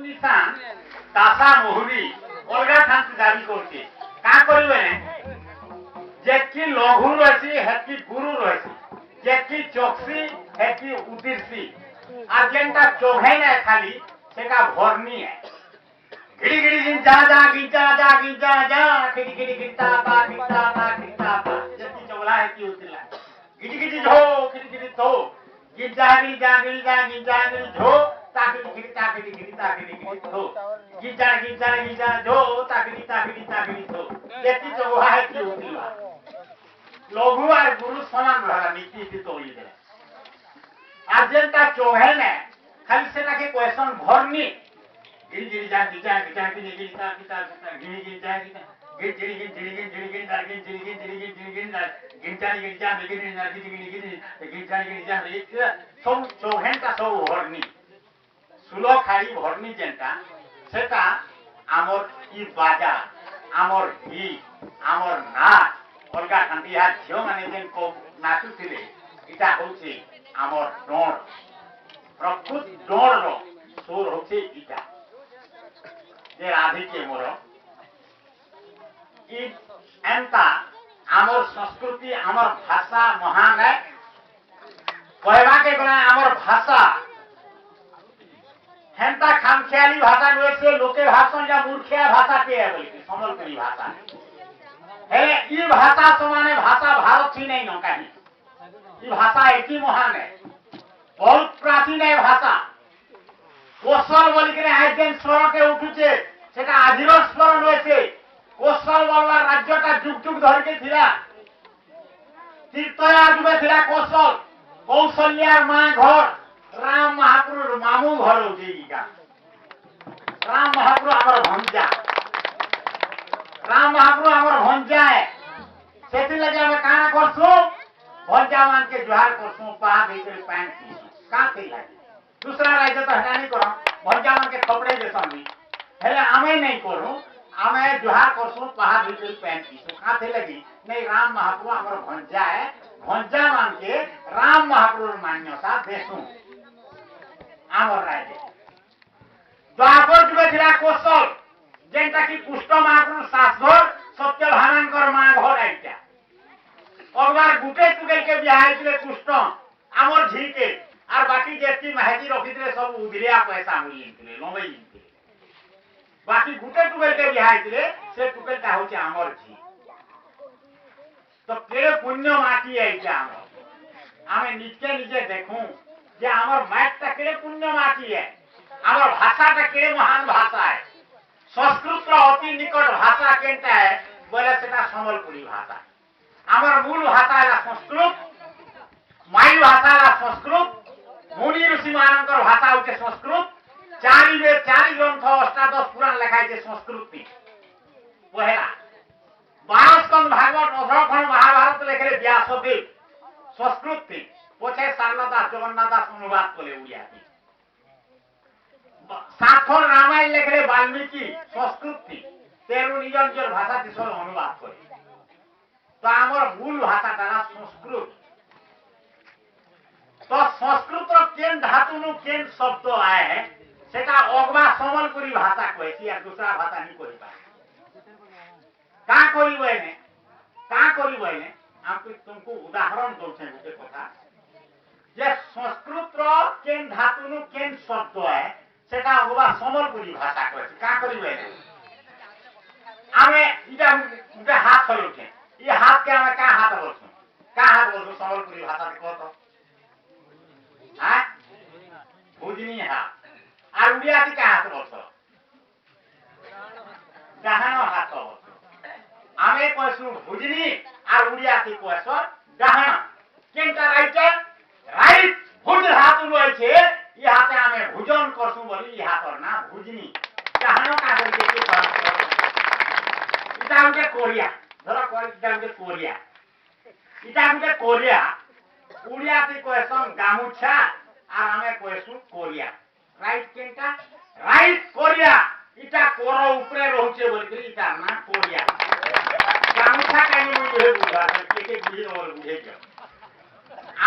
নিশান দাসা মহুরি অলগা শান্তি দাবি করছে কা করবে যেকি লঘু রয়েছে হেকি গুরু রয়েছে যেকি চকসি হেকি উদিরসি আর যেটা চোখে না খালি সেটা ভরনি गिड़ी गिड़ी गिंजा जा गिंजा जा गिंजा जा गिड़ी गिड़ी गिंजा पा गिंजा पा गिंजा पा जैसी चवला है की होती है गिड़ी गिड़ी झो गिड़ी गिड़ी तो गिंजा गिंजा गिंजा गिंजा गिड़ी झो ताकि गिड़ी ताकि गिड़ी ताकि गिड़ी तो गिंजा गिंजा गिंजा झो ताकि तो जैसी चवला है की होती है लघु और गुरु समान रहा नीति की तो ये आज जनता चोहे ने खाली से ताकि क्वेश्चन भरनी गिरी गिरी जा गिरी जा गिरी गिरी जा गिरी गिरी जा गिरी गिरी गिरी गिरी गिरी गिरी गिरी जा गिरी गिरी गिरी गिरी गिरी गिरी जा गिरी गिरी गिरी जा गिरी गिरी गिरी जा गिरी जा सब चौहेंटा सब भरनी सुलो खाली भरनी जेंटा सेटा आमर ई बाजा आमर गीत आमर नाच अलगा खांती हा झियो माने जेन को नाचुथिले इटा होछि आमर डोर प्रकृत डोर रो सुर होछि इटा जे राधे के मोर ई एंता आमर संस्कृति आमर भाषा महान है कहवा के गला आमर भाषा हेंता खामखियाली भाषा नुए से लोके भाषण या मूर्खिया भाषा पे है बोली समलपुरी भाषा है ई भाषा समाने भाषा भारत ही नहीं न कहीं ई भाषा एक ही महान है बहुत प्राचीन है भाषा कोशल बोल के आज दिन स्वर के उठुचे सेटा आजिर स्मरण होइছে कोशल बोलवा राज्यटा जुग जुग धर के थिला तीर्थया जुगे थिला कोशल कौशल्यार मां घर राम महाप्रभु मामू घर होजीगा राम महाप्रभु हमर भंजा राम महाप्रभु हमर भंजा है सेति लगे हम काना करसु भंजा मान के जोहार करसु पा भीतर पैंट का थे लागे दूसरा राज्य तो हटा नहीं करो भंजा मान के कपड़े देसन भी हेले आमे नहीं करू आमे जोहार करसु पहा भीतर पैंट पीसु का थे लगी नहीं राम महाप्रभु हमर भंजा है भंजा मान के राम महाप्रभु मान्यता देसु आमर राज्य द्वापर जुगे थिला कोशल जेंटा की पुष्ट महाप्रभु शास्त्र सत्य भानंकर मां घर आइटा अगबार गुटे टुके के बियाह दिले पुष्ट आमर झी के और बाकी जेती महजी रखिले सब उधिरिया पैसा मिली दिले लंबई दिले बाकी गुटे टुके के बियाह दिले से टुके का होचे आमर झी तो केड़े पुण्य माटी आइटा आमर आमे निजे निजे देखूं जे आमर मैटटा केड़े पुण्य माटी है आमर भाषाटा केड़े महान भाषा है संस्कृत रो अति निकट भाषा केनटा है बोले सेटा संबलपुरी भाषा आमर मूल भाषा है संस्कृत माई भाषा है संस्कृत मुनि ऋषि मानकर भाषा होचे संस्कृत चारि वेद चारि ग्रंथ अष्टादश पुराण लिखाई छे संस्कृत में पहला 12 स्कंद भागवत 18 खंड महाभारत लिखले व्यासदेव संस्कृत में पछे सारनादास जगन्नाथदास अनुवाद करे उड़िया में 7 खंड रामायण लिखले वाल्मीकि संस्कृत में 13 निज निजर भाषा दिसर अनुवाद करे तो आमर मूल भाषा तारा संस्कृत तो संस्कृत केन धातु नु केन शब्द आए सेटा अगवा समलपुरी भाषा कहछि या दूसरा भाषा नहीं कहि पाए का करिबे ने हम तुमको उदाहरण दोछे गुटे कथा जे संस्कृत रो केन धातु नु केन शब्द है सेटा अगवा समलपुरी भाषा कहछि का करिबे ने आमे इटा गुटे हाथ हलुके ये हाथ के हमें का हाथ बोलछो समलपुरी भाषा में कहतो हां भुजनी हाथ আর উড়িয়া কি হাত বলছো ডাহানো হাত বলছো আমি কইছু ভুজনি আর উড়িয়া কি কইছো ডাহানো কেনটা রাইট ভুজ হাত রয়েছে ই হাতে আমি ভুজন করছু বলি ই হাতর না ভুজনি ডাহানো কাছে কি করা এটা আমাকে কোরিয়া ধরো এটা আমাকে কোরিয়া উড়িয়া কি কইছো গামুছা আর আমি কইছু কোরিয়া राइट केनटा राइट कोरिया इटा कोरो ऊपरे रहउचे बोलके इटा ना कोरिया गामछा कानी बुझे बुझा के बुझे और बुझे के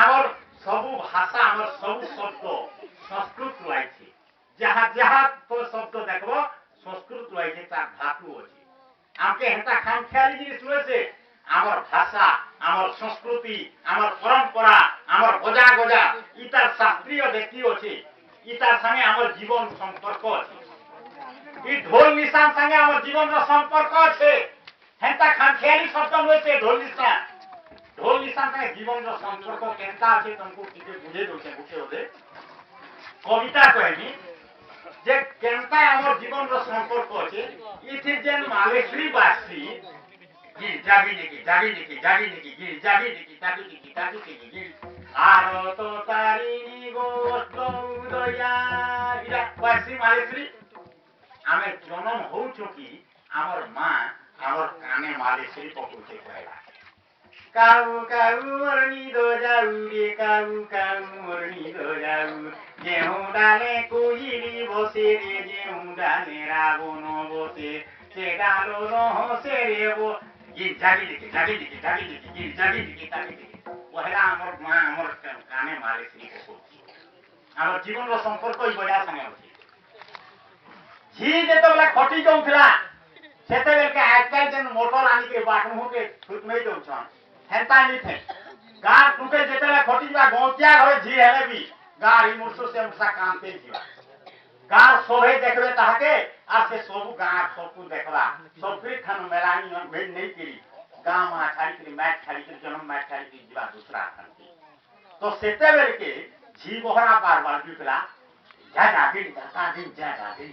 और सब भाषा हमर सब शब्द संस्कृत लाइछि जहाँ जहाँ तो शब्द देखो संस्कृत लगे तार धातु अच्छी आमके हेता खाम ख्याली जिनिस रयेछे आमर भाषा आमर संस्कृति आमर परंपरा आमर गजा गजा इतार शास्त्रीय व्यक्ति अच्छे इतार संगे आमर जीवन संपर्क अच्छे इ ढोल निशान संगे आमर जीवन संपर्क अच्छे हेता खाम ख्याली शब्द रयेछे ढोल निशान संगे जीवन संपर्क केनता अच्छे तुमको टिके बुझे दोछे बुझे ओदे कविता कहनी जे केनता आमर जीवन संपर्क अच्छे इथि जेन मालेश्वरी बासी गिर जागी निकी गिर जागी निकी ताकी गिर आरो तो तारिणी गोष्ठ उदया इरा बासी मालेश्वरी आमे जन्म हो चुकी आमर मां आमर काने मालेश्वरी पकुचे कहला काऊ काऊ मरनी दो जाऊ रे काऊ काऊ मरनी दो जाऊ गेहूं डाले कोयली बसे रे गेहूं डाले रावण बसे से डालो रहो से रे वो गिर जागी निकी गिर जागी निकी ताकी पहला आमर मां आमर काने मालेश्वरी पकुचे आमर जीवन रो संपर्क ई बड़ा संगे अछि जी जे तो बला खटी जाउथला सेते बेल के आजकल जन मोटर आनी के बाटमु के छुट में जाउछन हेता नहीं थे गार टुके जेतेला खटिबा गौतिया घरे झी हेले भी गार इ मुरसो से मुसा कामते जीवा गार सोभे देखबे ताके आ से सब गार सबकु देखला सब फिर खन मेलानी भेज नहीं करी गाम मा छाड़ी करी मैच छाड़ी करी जन्म मैच छाड़ी करी जीवा दूसरा खन तो सेते बेल के झी बहरा पार बार जुटला जा दिन ता दिन जा दिन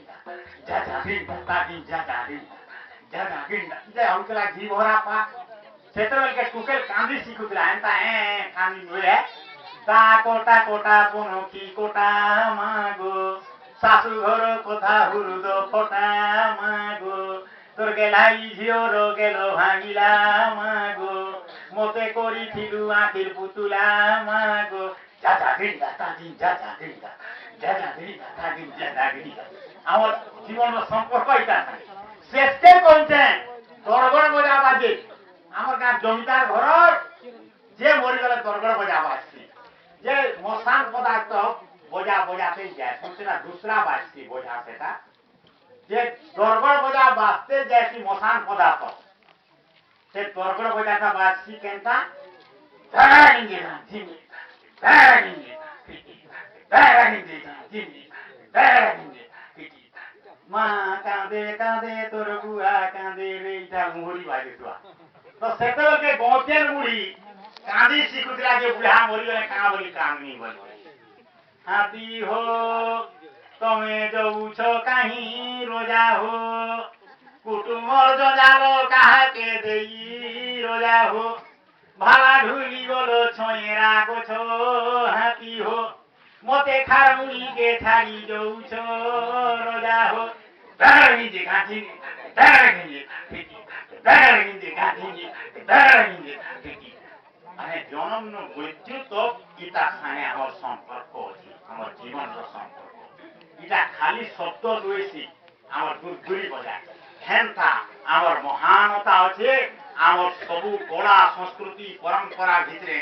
जे हमकला झी बहरा पा सेतवेल के टुकेल कांदी सिखुतला एंता कांदी नुए ता कोटा कोनो की कोटा मागो सासु घर कोथा हुरुदो फोटा मागो तोर गेलाई झियो रो गेलो भांगिला मागो मोते कोरी थिलु आखिर पुतुला मागो जा दिन ता दिन आमर जीवन संपर्क इटा शेषके कोनते गड़गड़ बजा बाजे आमर गाँ जमीदार घर जे मरी गले गड़गड़ बजा बाजती जे मसान पदार्थ बजा बजाते जाए सोचना दूसरा बाजती बजा सेटा जे गड़गड़ बजा बाजते जैसी मसान पदार्थ से गड़गड़ बजाता बाजती केनता माँ कांदे तोर बुआ कांदे रे इटा मुहरी बाजे तुआ तो सेतल के गौतेन मुड़ी कांदी सिखुतला जे बुढ़ा मरी गले का बोली काम नहीं बोली हाथी हो तमे जाऊ छो काहीं रोजा हो कुटुमर जजालो कहा के देई रोजा हो भाला ढुली बोलो छोएरा को छो हाथी हो मोते खारमुनी के छाड़ी जाऊ छो रोजा हो दारनी जे गाठी दारनी जे अने जन्म नो मृत्यु तो इता संगे हमर संपर्क अछि हमर जीवन रो संपर्क इटा खाली शब्द दुइसी हमर दुर्गुरी बजा हेनता हमर महानता अछि हमर सबु कला संस्कृति परंपरा भितरे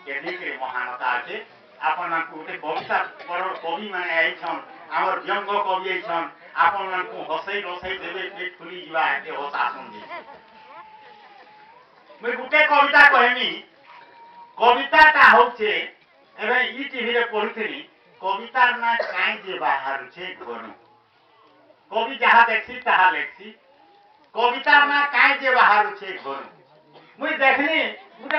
केदिके महानता अछि आपन मानकु उते कविता बड़ कवि माने आइछन हमर व्यंग कवि आइछन आपन मानकु हसई रसई देबे पेट फुली जीवा एते हसा सुनजी मैं गुटे कविता कहमी कविताटा होचे एबे ई टीवी रे पढुथली कवितार ना काई जे बाहर छे घरु कवि जहा देखसी ताहा लेखसी कवितार ना काई जे बाहर छे घरु मुई देखली गुटे